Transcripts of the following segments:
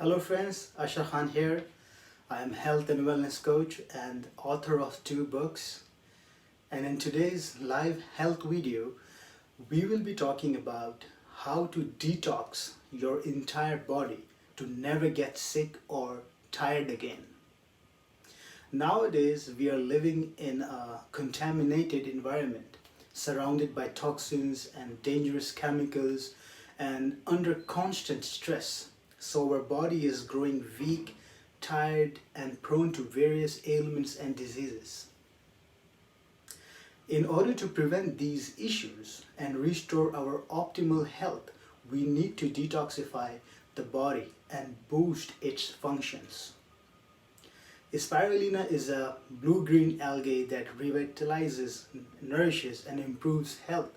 Hello friends, Asha Khan here. I am health and wellness coach and author of 2 books. And in today's live health video, we will be talking about how to detox your entire body to never get sick or tired again. Nowadays, we are living in a contaminated environment, surrounded by toxins and dangerous chemicals and under constant stress. So our body is growing weak, tired, and prone to various ailments and diseases. In order to prevent these issues and restore our optimal health, we need to detoxify the body and boost its functions. Spirulina is a blue-green algae that revitalizes, nourishes, and improves health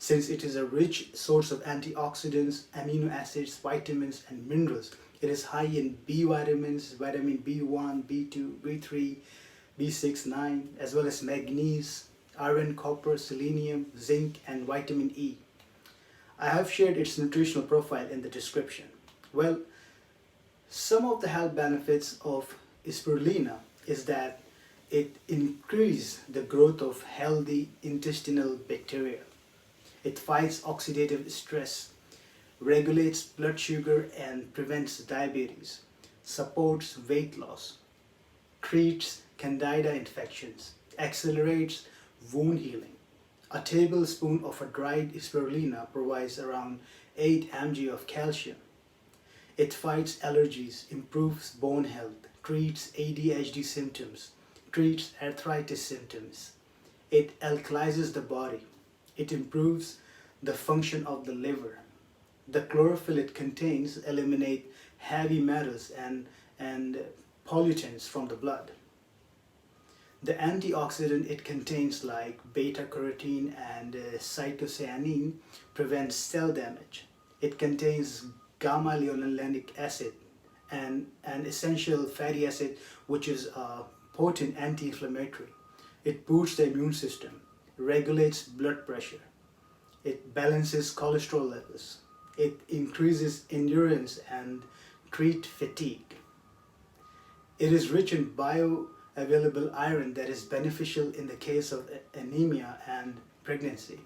since it is a rich source of antioxidants, amino acids, vitamins, and minerals. It is high in B vitamins, vitamin B1, B2, B3, B6, 9, as well as manganese, iron, copper, selenium, zinc, and vitamin E. I have shared its nutritional profile in the description. Well, some of the health benefits of Spirulina is that it increases the growth of healthy intestinal bacteria. It fights oxidative stress, regulates blood sugar and prevents diabetes, supports weight loss, treats candida infections, accelerates wound healing. A tablespoon of a dried spirulina provides around 8 mg of calcium. It fights allergies, improves bone health, treats ADHD symptoms, treats arthritis symptoms. It alkalizes the body. It improves the function of the liver. The chlorophyll it contains eliminate heavy metals and pollutants from the blood. The antioxidant it contains like beta-carotene and cytocyanine prevents cell damage. It contains gamma-linolenic acid and an essential fatty acid which is a potent anti-inflammatory. It boosts the immune system, regulates blood pressure. It balances cholesterol levels. It increases endurance and treats fatigue. It is rich in bioavailable iron that is beneficial in the case of anemia and pregnancy.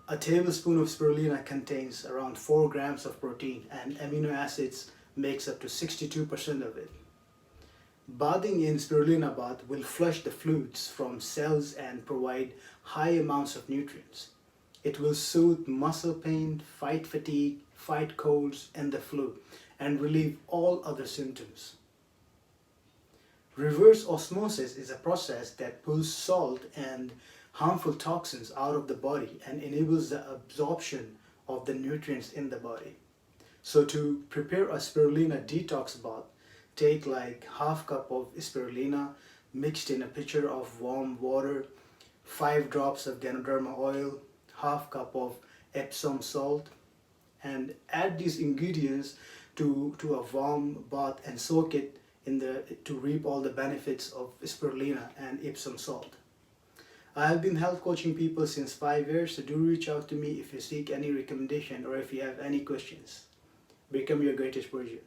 A tablespoon of spirulina contains around 4 grams of protein and amino acids makes up to 62% of it. Bathing in spirulina bath will flush the fluids from cells and provide high amounts of nutrients. It will soothe muscle pain, fight fatigue, fight colds and the flu, and relieve all other symptoms. Reverse osmosis is a process that pulls salt and harmful toxins out of the body and enables the absorption of the nutrients in the body. So to prepare a spirulina detox bath, take like half cup of spirulina mixed in a pitcher of warm water, 5 drops of Ganoderma oil, half cup of Epsom salt, and add these ingredients to a warm bath and soak it to reap all the benefits of spirulina and Epsom salt. I have been health coaching people since 5 years, so do reach out to me if you seek any recommendation or if you have any questions. Become your greatest version.